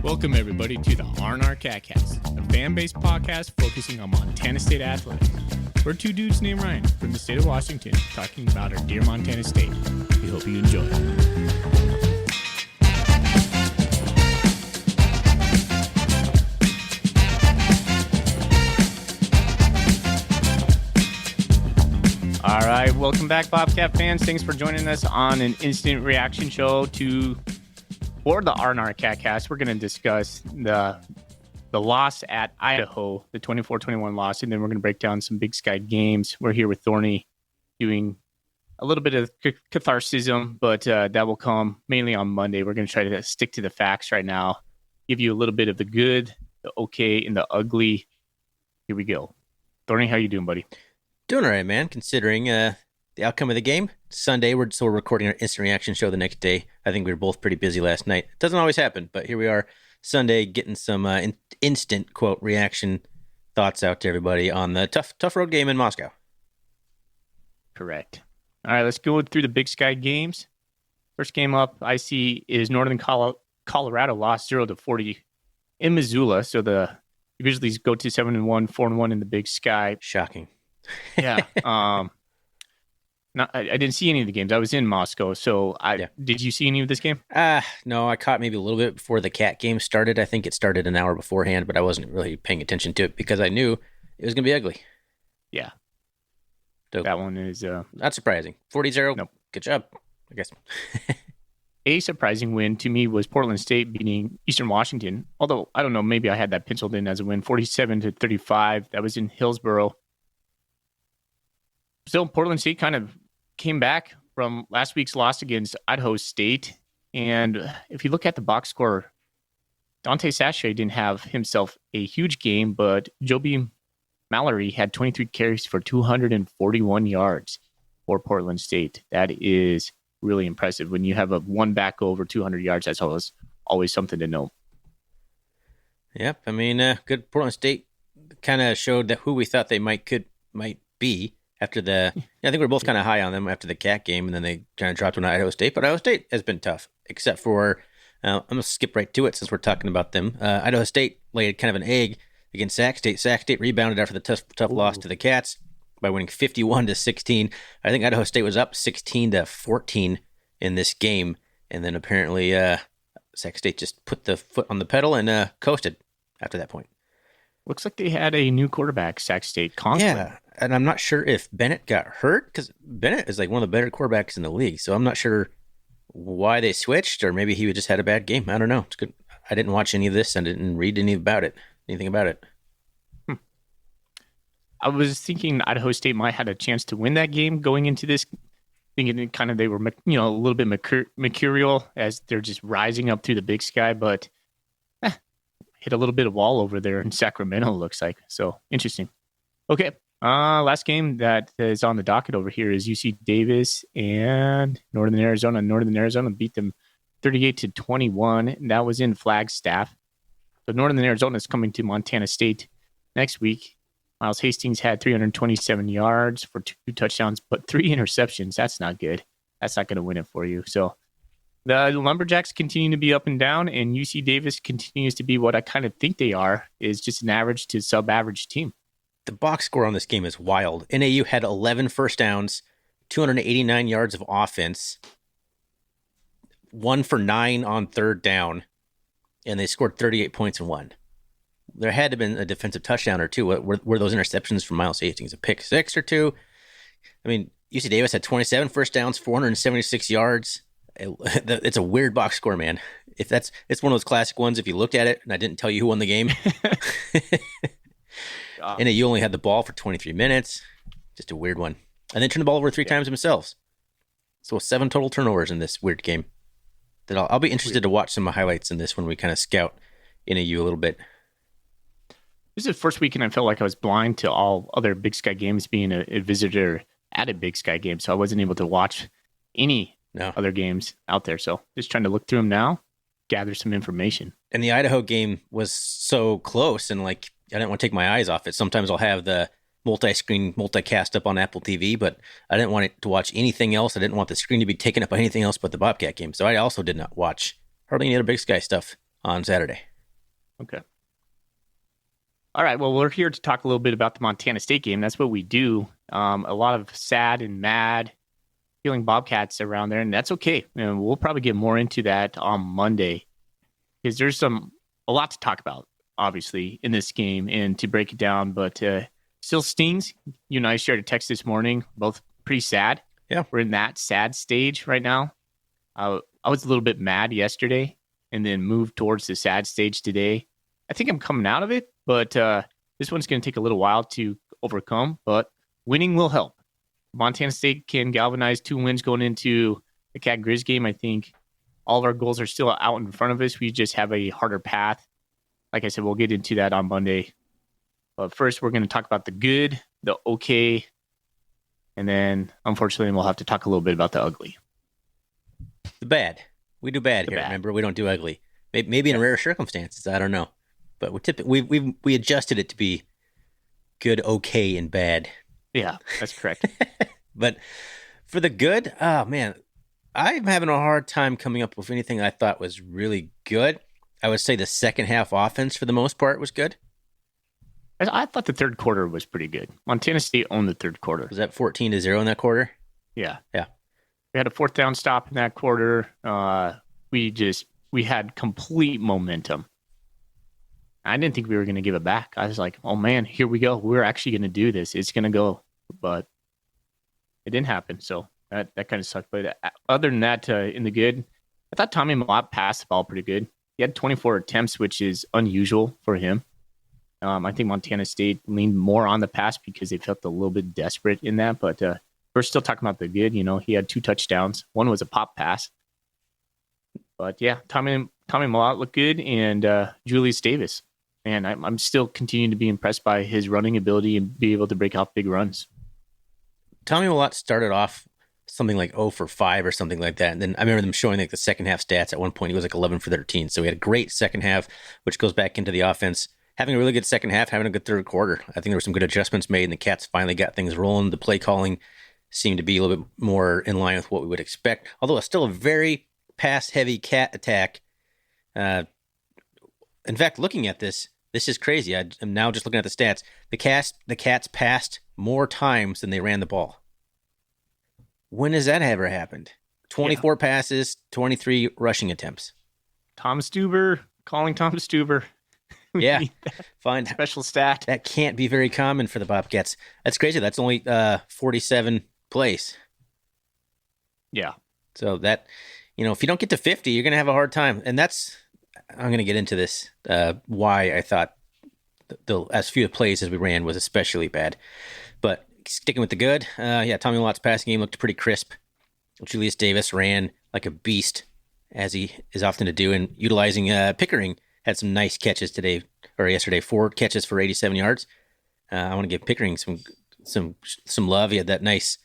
Welcome, everybody, to the R&R Catcast, a fan-based podcast focusing on Montana State athletics. We're two dudes named Ryan from the state of Washington talking about our dear Montana State. We hope you enjoy. All right, welcome back, Bobcat fans. Thanks for joining us on an instant reaction show for the R&R Catcast. We're going to discuss the loss at Idaho, the 24-21 loss, and then we're going to break down some Big Sky games. We're here with Thorny doing a little bit of catharsis, but that will come mainly on Monday. We're going to try to stick to the facts right now, give you a little bit of the good, the okay, and the ugly. Here we go. Thorny, how you doing, buddy? Doing all right, man, considering the outcome of the game. Sunday, we're recording our instant reaction show the next day. I think we were both pretty busy last night. It doesn't always happen, but here we are Sunday getting some instant, quote, reaction thoughts out to everybody on the tough road game in Moscow. Correct. All right, let's go through the Big Sky games. First game up I see is Northern Colorado lost 0-40 in Missoula. So the Grizzlies go to 7-1, 4-1 in the Big Sky. Shocking. Yeah. I didn't see any of the games. I was in Moscow. So Did you see any of this game? No, I caught maybe a little bit before the Cat game started. I think it started an hour beforehand, but I wasn't really paying attention to it because I knew it was going to be ugly. Yeah. So, that one is... not surprising. 40-0. Nope. Good job, I guess. A surprising win to me was Portland State beating Eastern Washington. Although, I don't know, maybe I had that penciled in as a win. 47-35. That was in Hillsboro. Still, Portland State kind of came back from last week's loss against Idaho State. And if you look at the box score, Dante Sachet didn't have himself a huge game, but Joby Mallory had 23 carries for 241 yards for Portland State. That is really impressive. When you have a one back over 200 yards, that's always something to know. Yep. I mean, good Portland State kind of showed that who we thought they might be. After I think we were both kind of high on them after the Cat game, and then they kind of dropped on Idaho State. But Idaho State has been tough, except for, I'm going to skip right to it since we're talking about them. Idaho State laid kind of an egg against Sac State. Sac State rebounded after the tough loss to the Cats by winning 51-16. I think Idaho State was up 16-14 in this game, and then apparently Sac State just put the foot on the pedal and coasted after that point. Looks like they had a new quarterback, Sac State. Conklin. Yeah, and I'm not sure if Bennett got hurt, because Bennett is like one of the better quarterbacks in the league, so I'm not sure why they switched, or maybe he just had a bad game. I don't know. It's good. I didn't watch any of this and didn't read anything about it. I was thinking Idaho State might have had a chance to win that game going into this, thinking kind of they were, a little bit mercurial as they're just rising up through the Big Sky, but hit a little bit of wall over there in Sacramento, looks like. So interesting. Okay. Last game that is on the docket over here is UC Davis and Northern Arizona. Northern Arizona beat them 38-21. And that was in Flagstaff. So Northern Arizona is coming to Montana State next week. Miles Hastings had 327 yards for 2 touchdowns, but 3 interceptions. That's not good. That's not going to win it for you. So the Lumberjacks continue to be up and down, and UC Davis continues to be what I kind of think they are, is just an average to sub-average team. The box score on this game is wild. NAU had 11 first downs, 289 yards of offense, 1 for 9 on third down, and they scored 38 points and won. There had to have been a defensive touchdown or two. Were those interceptions from Miles Hastings a pick 6 or 2? I mean, UC Davis had 27 first downs, 476 yards. It's a weird box score, man. It's one of those classic ones. If you looked at it and I didn't tell you who won the game, and you only had the ball for 23 minutes, just a weird one. And then turned the ball over 3 times themselves. So 7 total turnovers in this weird game. That I'll be interested to watch some highlights in this when we kind of scout NAU a little bit. This is the first weekend I felt like I was blind to all other Big Sky games, being a visitor at a Big Sky game, so I wasn't able to watch any other games out there. So just trying to look through them now, gather some information. And the Idaho game was so close, and I didn't want to take my eyes off it. Sometimes I'll have the multi-screen, multicast up on Apple TV, but I didn't want it to watch anything else. I didn't want the screen to be taken up by anything else but the Bobcat game. So I also did not watch hardly any other Big Sky stuff on Saturday. Okay. All right. Well, we're here to talk a little bit about the Montana State game. That's what we do. A lot of sad and mad feeling Bobcats around there, and that's okay. And we'll probably get more into that on Monday because there's a lot to talk about, obviously, in this game and to break it down. But still stings. You and I shared a text this morning, both pretty sad. Yeah. We're in that sad stage right now. I was a little bit mad yesterday and then moved towards the sad stage today. I think I'm coming out of it, but this one's going to take a little while to overcome, but winning will help. Montana State can galvanize 2 wins going into the Cat Grizz game. I think all of our goals are still out in front of us. We just have a harder path. Like I said, we'll get into that on Monday. But first, we're going to talk about the good, the okay, and then unfortunately, we'll have to talk a little bit about the ugly. The bad. We do bad The here. bad. Remember, we don't do ugly. Maybe in rare circumstances. I don't know, but we adjusted it to be good, okay, and bad. Yeah, that's correct. But for the good, oh man, I'm having a hard time coming up with anything I thought was really good. I would say the second half offense for the most part was good. I thought the third quarter was pretty good. Montana State owned the third quarter. Was that 14-0 in that quarter? Yeah. Yeah. We had a fourth down stop in that quarter. We had complete momentum. I didn't think we were going to give it back. I was like, oh man, here we go. We're actually going to do this. It's going to go. But it didn't happen. So that kind of sucked. But other than that, in the good, I thought Tommy Mellott passed the ball pretty good. He had 24 attempts, which is unusual for him. I think Montana State leaned more on the pass because they felt a little bit desperate in that. But we're still talking about the good. You know, he had 2 touchdowns. One was a pop pass. But yeah, Tommy Mellott looked good, and Julius Davis. And I'm still continuing to be impressed by his running ability and be able to break off big runs. Tommy Mellott started off something like 0 for 5 or something like that. And then I remember them showing like the second half stats. At one point, he was like 11 for 13. So he had a great second half, which goes back into the offense. Having a really good second half, having a good third quarter. I think there were some good adjustments made, and the Cats finally got things rolling. The play calling seemed to be a little bit more in line with what we would expect. Although it's still a very pass-heavy Cat attack. In fact, looking at this is crazy. I'm now just looking at the stats. The Cats passed more times than they ran the ball. When has that ever happened? 24 passes, 23 rushing attempts. Tom Stuber, calling Tom Stuber. Yeah, fine. Special stat. That can't be very common for the Bobcats. That's crazy. That's only 47 plays. Yeah. So that, if you don't get to 50, you're going to have a hard time. And I'm going to get into this, why I thought as few plays as we ran was especially bad. But sticking with the good, Tommy Mellott's passing game looked pretty crisp. Julius Davis ran like a beast, as he is often to do, and utilizing Pickering had some nice catches yesterday, 4 catches for 87 yards. I want to give Pickering some love. He had that nice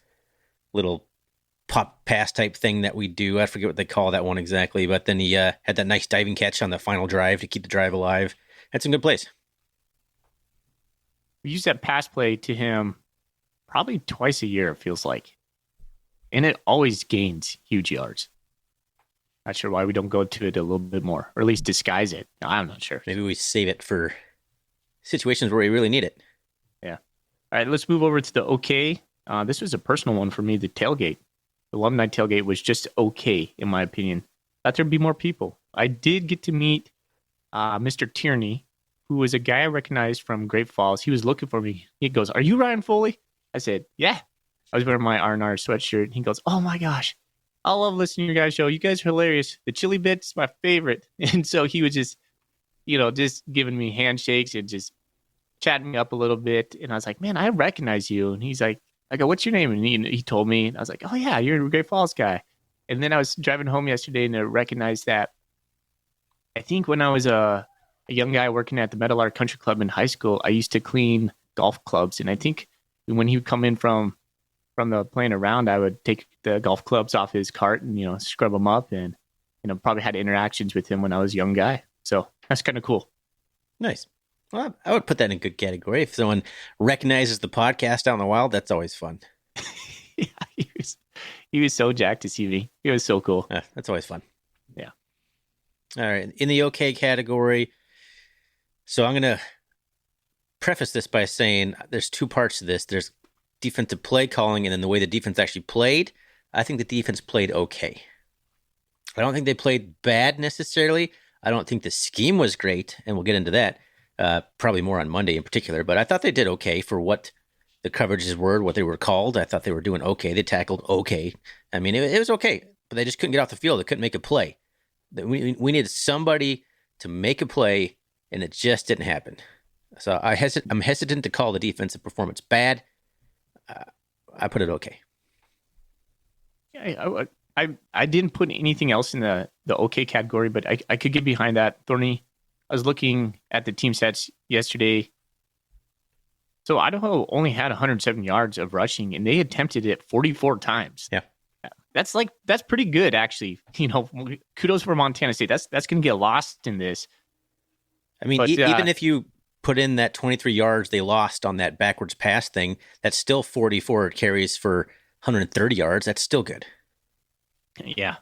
little pop pass type thing that we do. I forget what they call that one exactly, but then he had that nice diving catch on the final drive to keep the drive alive. Had some good plays. We use that pass play to him probably twice a year, it feels like. And it always gains huge yards. Not sure why we don't go to it a little bit more, or at least disguise it. I'm not sure. Maybe we save it for situations where we really need it. Yeah. All right, let's move over to the okay. This was a personal one for me, the tailgate. The alumni tailgate was just okay, in my opinion. Thought there'd be more people. I did get to meet Mr. Tierney, who was a guy I recognized from Great Falls. He was looking for me. He goes, "Are you Ryan Foley?" I said, "Yeah." I was wearing my R&R sweatshirt. He goes, "Oh my gosh, I love listening to your guys' show. You guys are hilarious. The chili bit's my favorite." And so he was just, just giving me handshakes and just chatting me up a little bit. And I was like, "Man, I recognize you." And he's like, I go, "What's your name?" And he told me. And I was like, "Oh yeah, you're a Great Falls guy." And then I was driving home yesterday and I recognized that. I think when I was a young guy working at the Meadowlark Country Club in high school, I used to clean golf clubs. And I think when he would come in from the playing around, I would take the golf clubs off his cart and, scrub them up and, probably had interactions with him when I was a young guy. So that's kind of cool. Nice. Well, I would put that in a good category. If someone recognizes the podcast out in the wild, that's always fun. Yeah, he was so jacked to see me. He was so cool. That's always fun. Yeah. All right. In the okay category, So I'm going to preface this by saying there's two parts to this. There's defensive play calling and then the way the defense actually played. I think the defense played okay. I don't think they played bad necessarily. I don't think the scheme was great, and we'll get into that probably more on Monday in particular. But I thought they did okay for what the coverages were, what they were called. I thought they were doing okay. They tackled okay. I mean, it was okay, but they just couldn't get off the field. They couldn't make a play. We needed somebody to make a play, and it just didn't happen. So I'm hesitant to call the defensive performance bad. I put it okay. Yeah, I didn't put anything else in the okay category, but I could get behind that. Thorny, I was looking at the team stats yesterday. So Idaho only had 107 yards of rushing, and they attempted it 44 times. Yeah. That's pretty good, actually. Kudos for Montana State. That's going to get lost in this. I mean, even if you put in that 23 yards they lost on that backwards pass thing, that's still 44 carries for 130 yards. That's still good. Yeah.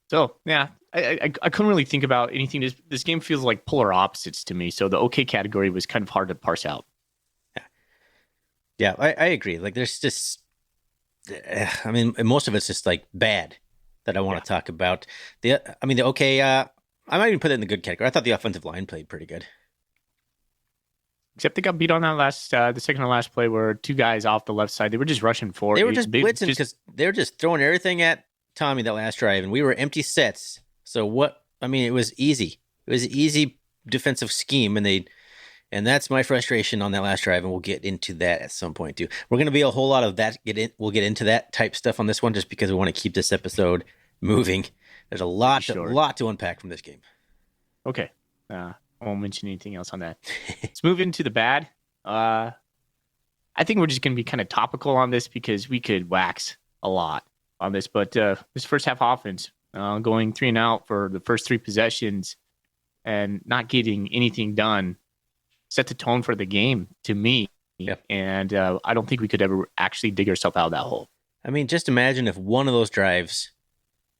So, yeah, I couldn't really think about anything. This game feels like polar opposites to me. So the okay category was kind of hard to parse out. Yeah, I agree. Like, there's just, I mean, most of it's just like bad that I want to talk about. The okay, I might even put it in the good category. I thought the offensive line played pretty good. Except they got beat on that the second to last play where two guys off the left side. They were just rushing forward. They were just blitzing because they were just throwing everything at Tommy that last drive, and we were empty sets. So it was easy. It was an easy defensive scheme, and that's my frustration on that last drive, and we'll get into that at some point too. We're going to be a whole lot of that. We'll get into that type stuff on this one just because we want to keep this episode moving. There's a lot to unpack from this game. Okay. I won't mention anything else on that. Let's move into the bad. I think we're just going to be kind of topical on this because we could wax a lot on this. But this first half offense, going 3 and out for the first 3 possessions and not getting anything done, set the tone for the game to me. Yep. And I don't think we could ever actually dig ourselves out of that hole. I mean, just imagine if one of those drives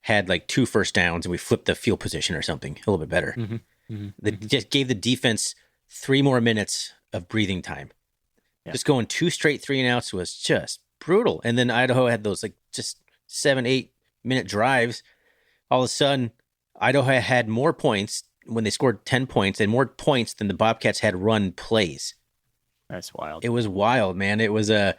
had like 2 first downs and we flipped the field position or something a little bit better. Mm-hmm. They just gave the defense 3 more minutes of breathing time. Yeah. Just going 2 straight 3 and outs was just brutal. And then Idaho had those like just 7-8 minute drives. All of a sudden, Idaho had more points when they scored 10 points and more points than the Bobcats had run plays. That's wild. It was wild, man. It was a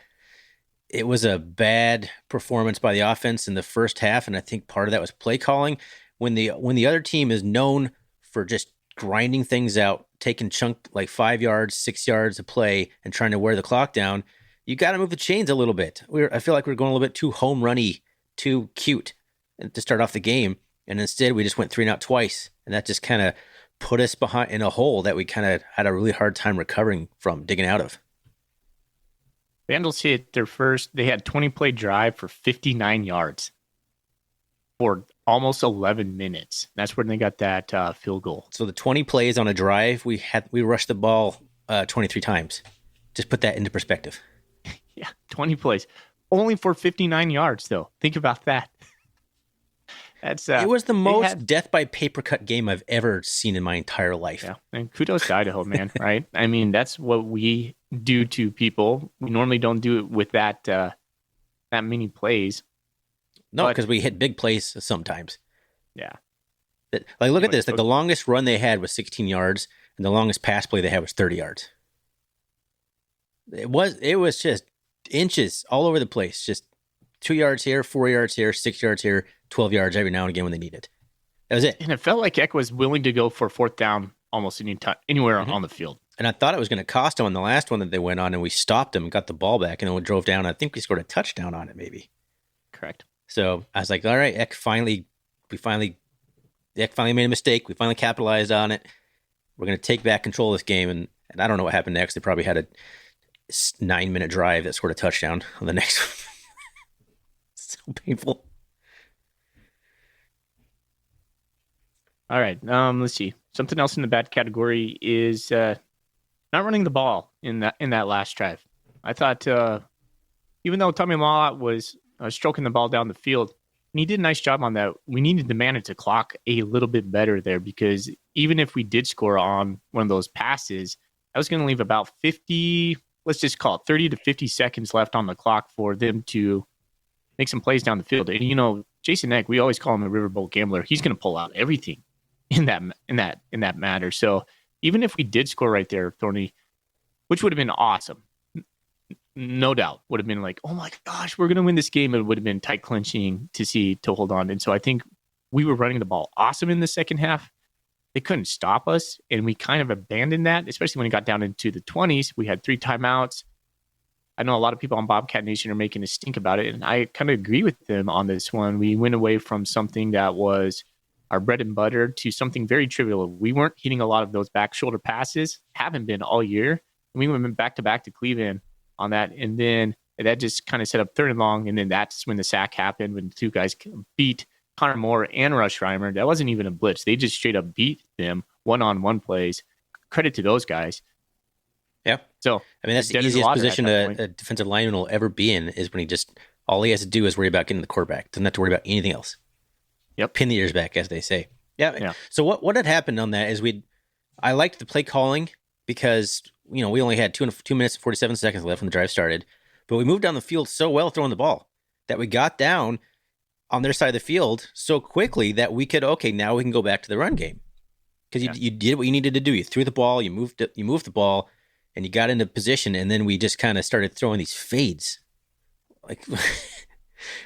bad performance by the offense in the first half, and I think part of that was play calling. When the other team is known for just grinding things out, taking chunk like 5 yards, 6 yards of play, and trying to wear the clock down, you got to move the chains a little bit. I feel like we're going a little bit too home runny, too cute to start off the game, and instead we just went 3 and out twice, and that just kind of put us behind in a hole that we kind of had a really hard time recovering from, digging out of. Vandals hit they had 20 play drive for 59 yards for almost 11 minutes. That's when they got that field goal. So the 20 plays on a drive, we rushed the ball 23 times. Just put that into perspective. Yeah, 20 plays. Only for 59 yards, though. Think about that. It was the most death by paper cut game I've ever seen in my entire life. Yeah, and kudos to Idaho, man. Right? I mean, that's what we do to people. We normally don't do it with that many plays. No, because we hit big plays sometimes. Yeah. Like, look at this. Like, the longest run they had was 16 yards, and the longest pass play they had was 30 yards. It was just inches all over the place. Just 2 yards here, 4 yards here, 6 yards here, 12 yards every now and again when they need it. That was it. And it felt like Eck was willing to go for 4th down almost anywhere on the field. And I thought it was going to cost them on the last one that they went on, and we stopped them and got the ball back, and then we drove down. I think we scored a touchdown on it, maybe. Correct. So I was like, all right, Eck finally made a mistake. We finally capitalized on it. We're going to take back control of this game. And I don't know what happened next. They probably had a 9-minute drive that scored a touchdown on the next one. So painful. All right. Let's see. Something else in the bad category is not running the ball in that last drive. I thought even though Tommy Mallott was stroking the ball down the field, he did a nice job on that. We needed to manage the clock a little bit better there because even if we did score on one of those passes, I was going to leave about 50, let's just call it 30 to 50 seconds left on the clock for them to make some plays down the field. And Jason Eck, we always call him a riverboat gambler. He's going to pull out everything in that matter. So even if we did score right there, Thorny, which would have been awesome, no doubt, would have been like, oh my gosh, we're going to win this game. It would have been tight clinching to hold on. And so I think we were running the ball awesome in the second half. They couldn't stop us, and we kind of abandoned that, especially when it got down into the 20s. We had 3 timeouts. I know a lot of people on Bobcat Nation are making a stink about it, and I kind of agree with them on this one. We went away from something that was our bread and butter to something very trivial. We weren't hitting a lot of those back shoulder passes, haven't been all year. And we went back to back to Cleveland on that, and then that just kind of set up 3rd and long, and then that's when the sack happened, when 2 guys beat Connor Moore and Rush Reimer. That wasn't even a blitz. They just straight up beat them one-on-one plays. Credit to those guys. Yeah. So I mean, that's the easiest position a defensive lineman will ever be in, is when all he has to do is worry about getting the quarterback. Doesn't have to worry about anything else. Yep. Pin the ears back, as they say. Yeah. So what had happened on that is I liked the play calling because, we only had 2 minutes and 47 seconds left when the drive started, but we moved down the field so well throwing the ball that we got down on their side of the field so quickly that we could, now we can go back to the run game. Because you did what you needed to do. You threw the ball, you moved the ball, and you got into position, and then we just kind of started throwing these fades. Like,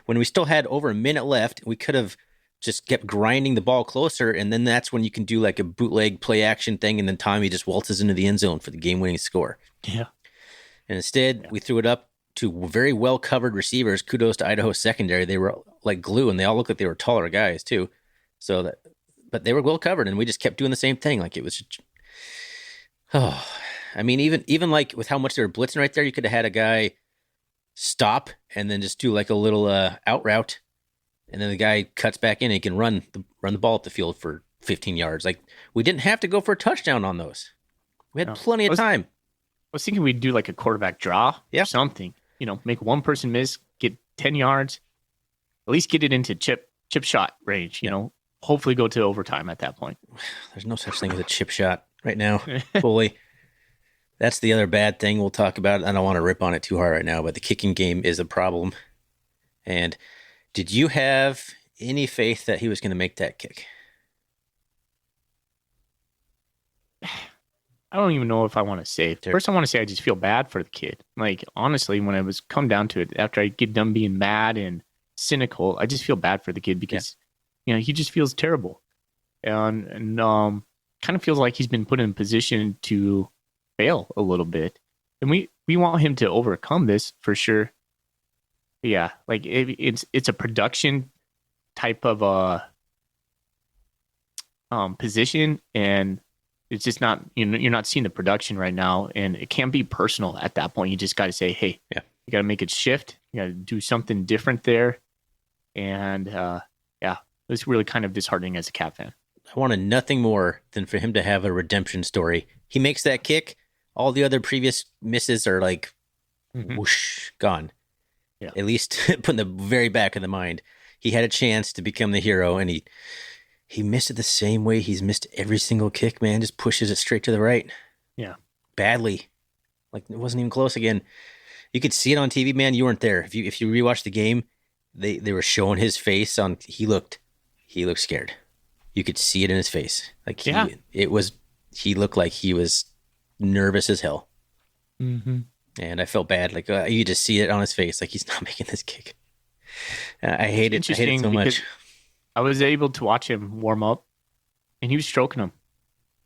when we still had over a minute left, we could have just kept grinding the ball closer, and then that's when you can do like a bootleg play action thing, and then Tommy just waltzes into the end zone for the game-winning score. Yeah. And instead, we threw it up to very well-covered receivers. Kudos to Idaho's secondary. They were like glue, and they all looked like they were taller guys, too. But they were well-covered, and we just kept doing the same thing. Like, it was just... Oh... I mean, even like with how much they were blitzing right there, you could have had a guy stop and then just do like a little out route, and then the guy cuts back in and he can run the ball up the field for 15 yards. Like, we didn't have to go for a touchdown on those. We had plenty of time. I was thinking we'd do like a quarterback draw or something. Make one person miss, get 10 yards, at least get it into chip shot range. Hopefully go to overtime at that point. There's no such thing as a chip shot right now, fully. That's the other bad thing we'll talk about. I don't want to rip on it too hard right now, but the kicking game is a problem. And did you have any faith that he was going to make that kick? I don't even know if I want to say. First, I want to say I just feel bad for the kid. Like, honestly, when it was come down to it, after I get done being mad and cynical, I just feel bad for the kid because, he just feels terrible. And kind of feels like he's been put in a position to fail a little bit, and we want him to overcome this for sure. Yeah, like it's a production type of position, and it's just not, you're not seeing the production right now, and it can't be personal at that point. You just got to say, hey, you got to make it shift. You got to do something different there, and it's really kind of disheartening as a Cat fan. I wanted nothing more than for him to have a redemption story. He makes that kick. All the other previous misses are like, whoosh, gone. Yeah. At least put in the very back of the mind. He had a chance to become the hero, and he missed it the same way he's missed every single kick, man. Just pushes it straight to the right. Yeah. Badly. Like, it wasn't even close again. You could see it on TV, man. You weren't there. If you rewatch the game, they were showing his face on. He looked scared. You could see it in his face. Like, he looked like he was nervous as hell. Mm-hmm. And I felt bad. Like, you just see it on his face. Like, he's not making this kick. I hate it. I hate it so much. I was able to watch him warm up, and he was stroking him.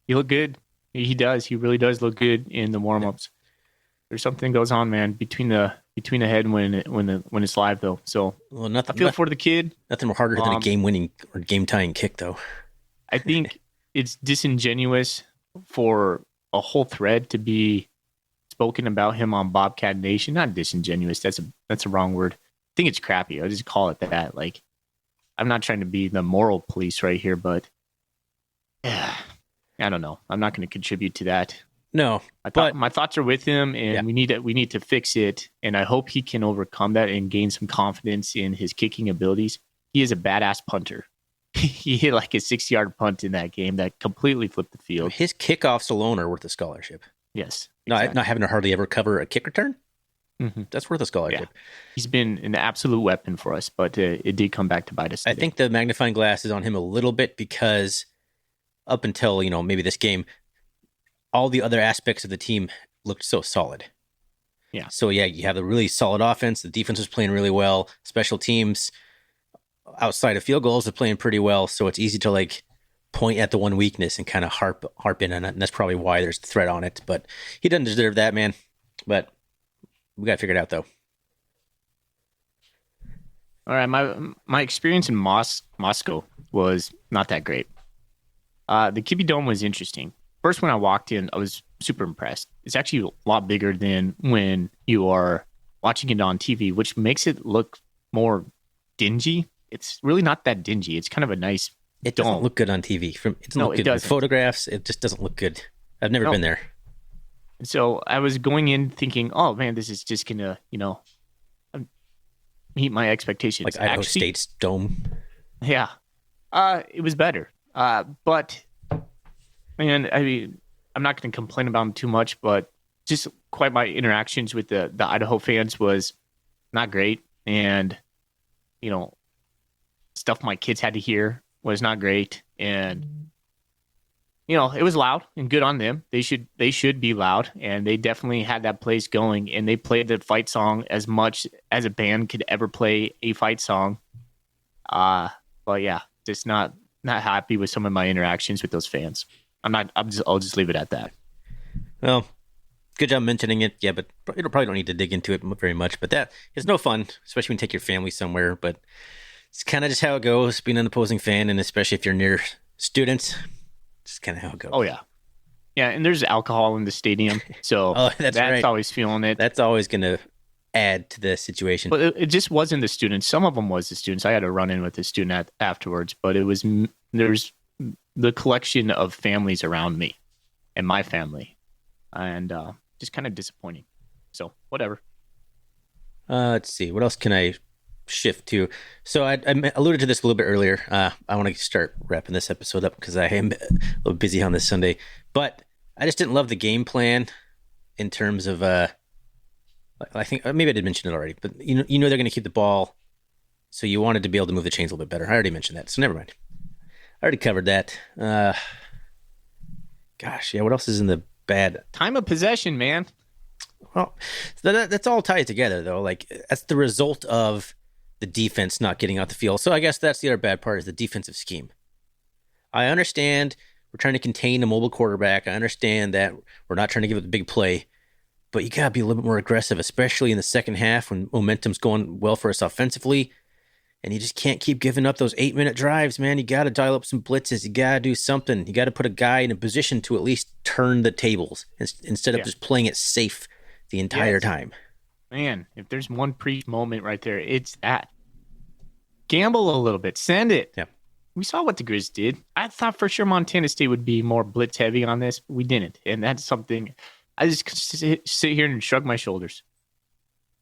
He looked good. He does. He really does look good in the warm-ups. There's something goes on, man, between the head when it's live, though. So I feel for the kid. Nothing more harder than a game-winning or game-tying kick, though. I think it's disingenuous for a whole thread to be spoken about him on Bobcat Nation. Not disingenuous. That's a wrong word. I think it's crappy. I'll just call it that. Like, I'm not trying to be the moral police right here, but I don't know. I'm not going to contribute to that. No, my thoughts are with him, and we need to fix it. And I hope he can overcome that and gain some confidence in his kicking abilities. he is a badass punter. He hit like a 6-yard punt in that game that completely flipped the field. His kickoffs alone are worth a scholarship. Yes. Exactly. Not having to hardly ever cover a kick return. Mm-hmm. That's worth a scholarship. Yeah. He's been an absolute weapon for us, but it did come back to bite us today. I think the magnifying glass is on him a little bit because up until, maybe this game, all the other aspects of the team looked so solid. Yeah. So, yeah, you have a really solid offense. The defense was playing really well. Special teams outside of field goals are playing pretty well. So it's easy to, point at the one weakness and kind of harp in on it. And that's probably why there's the threat on it. But he doesn't deserve that, man. But we got to figure it out, though. All right, my experience in Moscow was not that great. The Kibbie Dome was interesting. First, when I walked in, I was super impressed. It's actually a lot bigger than when you are watching it on TV, which makes it look more dingy. It's really not that dingy. It's kind of a nice It dome. doesn't look good on TV. It doesn't. Photographs, it just doesn't look good. I've never been there. So I was going in thinking, oh, man, this is just going to, meet my expectations. Like Idaho State's dome. Yeah. It was better. But, man, I mean, I'm not going to complain about them too much, but just quite my interactions with the Idaho fans was not great. And, stuff my kids had to hear was not great. And, it was loud and good on them. They should be loud, and they definitely had that place going, and they played the fight song as much as a band could ever play a fight song. But yeah, just not happy with some of my interactions with those fans. I'll just leave it at that. Well, good job mentioning it. Yeah, but you probably don't need to dig into it very much. But that is no fun, especially when you take your family somewhere. But it's kind of just how it goes, being an opposing fan, and especially if you're near students. Just kind of how it goes. Oh, yeah. Yeah, and there's alcohol in the stadium, so that's right. Always feeling it. That's always going to add to the situation. But it just wasn't the students. Some of them was the students. I had to run in with a student afterwards, but there's the collection of families around me and my family, and just kind of disappointing. So, whatever. Let's see. What else can I shift to? So I alluded to this a little bit earlier. I want to start wrapping this episode up because I am a little busy on this Sunday, but I just didn't love the game plan in terms of I think maybe I did mention it already, but they're going to keep the ball, so you wanted to be able to move the chains a little bit better. I already mentioned that, so never mind. I already covered that. Gosh, yeah. What else is in the bad? Time of possession, man. Well, that's all tied together though. Like that's the result of the defense not getting out the field. So I guess that's the other bad part is the defensive scheme. I understand we're trying to contain a mobile quarterback. I understand that we're not trying to give it a big play, but you got to be a little bit more aggressive, especially in the second half when momentum's going well for us offensively. And you just can't keep giving up those 8-minute drives, man. You got to dial up some blitzes. You got to do something. You got to put a guy in a position to at least turn the tables instead of just playing it safe the entire time. Man, if there's one preach moment right there, it's that. Gamble a little bit. Send it. Yeah. We saw what the Grizz did. I thought for sure Montana State would be more blitz heavy on this, but we didn't. And that's something I just sit here and shrug my shoulders.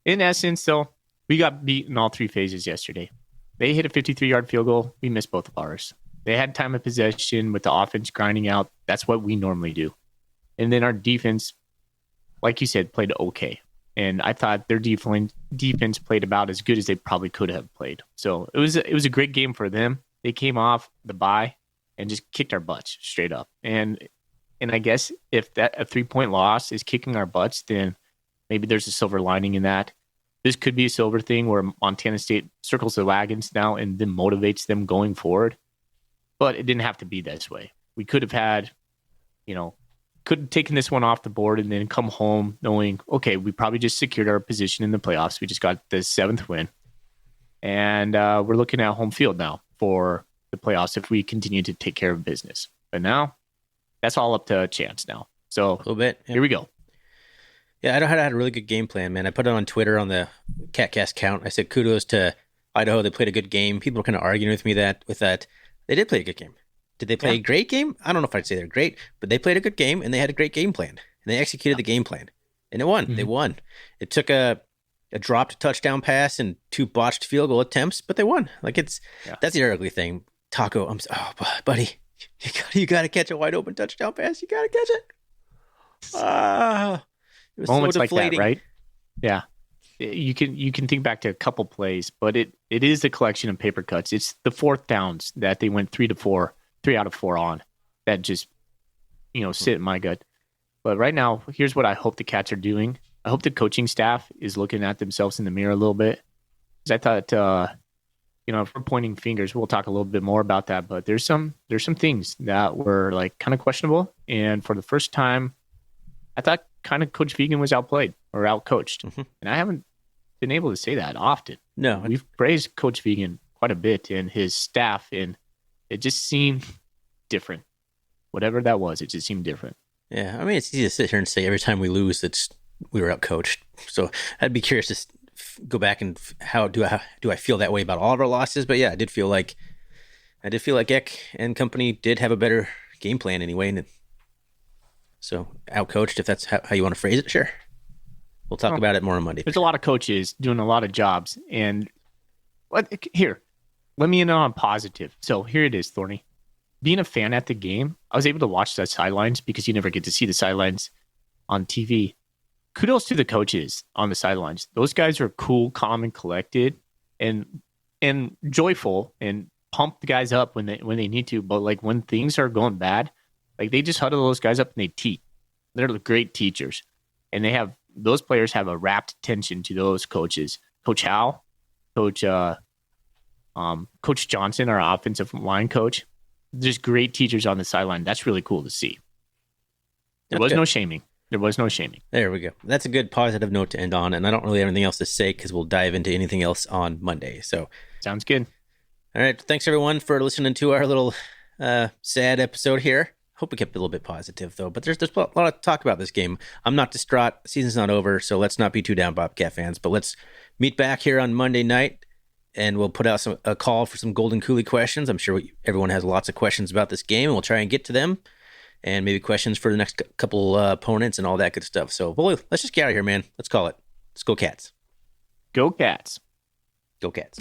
In essence, though, we got beat in all three phases yesterday. They hit a 53-yard field goal. We missed both of ours. They had time of possession with the offense grinding out. That's what we normally do. And then our defense, like you said, played okay. And I thought their defense played about as good as they probably could have played. So it was a great game for them. They came off the bye and just kicked our butts straight up. And I guess if that a 3-point loss is kicking our butts, then maybe there's a silver lining in that. This could be a silver thing where Montana State circles the wagons now and then motivates them going forward. But it didn't have to be this way. We could have had, could have taken this one off the board and then come home knowing, okay, we probably just secured our position in the playoffs. We just got the 7th win. And we're looking at home field now for the playoffs if we continue to take care of business. But now, that's all up to chance now. So a little bit. Yeah. Here we go. Yeah, Idaho had a really good game plan, man. I put it on Twitter on the CatCast count. I said kudos to Idaho. They played a good game. People were kind of arguing with me with that. They did play a good game. Did they play a great game? I don't know if I'd say they're great, but they played a good game and they had a great game plan. And they executed the game plan. And it won. Mm-hmm. They won. It took a a dropped touchdown pass and 2 botched field goal attempts, but they won. Like Yeah. that's the ugly thing. Taco, buddy, you got to catch a wide open touchdown pass. You got to catch it. It was Moments so like that, deflating. right? Yeah. You can think back to a couple plays, but it is a collection of paper cuts. It's the fourth downs that they went 3 out of 4 on that just sit in my gut. But right now, here's what I hope the Cats are doing. I hope the coaching staff is looking at themselves in the mirror a little bit. Because I thought, if we're pointing fingers, we'll talk a little bit more about that. But there's some things that were like kind of questionable. And for the first time, I thought kind of Coach Vegan was outplayed or outcoached. Mm-hmm. And I haven't been able to say that often. No, We've praised Coach Vegan quite a bit and his staff, and it just seemed different. Whatever that was, it just seemed different. yeah. I mean, it's easy to sit here and say every time we lose, we were outcoached. So I'd be curious to go back and how do I feel that way about all of our losses? But yeah, I did feel like Eck and company did have a better game plan anyway. And so outcoached, if that's how you want to phrase it, sure. We'll talk about it more on Monday. There's a lot of coaches doing a lot of jobs, and let me in on positive. So here it is, Thorny. Being a fan at the game, I was able to watch the sidelines because you never get to see the sidelines on TV. Kudos to the coaches on the sidelines. Those guys are cool, calm, and collected, and joyful, and pump the guys up when they need to. But like when things are going bad, like they just huddle those guys up and they teach. They're great teachers, and those players have a rapt attention to those coaches. Coach Hal, Coach Johnson, our offensive line coach. Just great teachers on the sideline. That's really cool to see. There was no shaming. There we go. That's a good positive note to end on. And I don't really have anything else to say because we'll dive into anything else on Monday. So sounds good. All right. Thanks everyone for listening to our little sad episode here. Hope we kept it a little bit positive though. But there's a lot of talk about this game. I'm not distraught. Season's not over, so let's not be too down, Bobcat fans. But let's meet back here on Monday night, and we'll put out a call for some Golden Coolie questions. I'm sure everyone has lots of questions about this game, and we'll try and get to them. And maybe questions for the next couple opponents and all that good stuff. So, boy, let's just get out of here, man. Let's call it. Let's go Cats. Go Cats. Go Cats.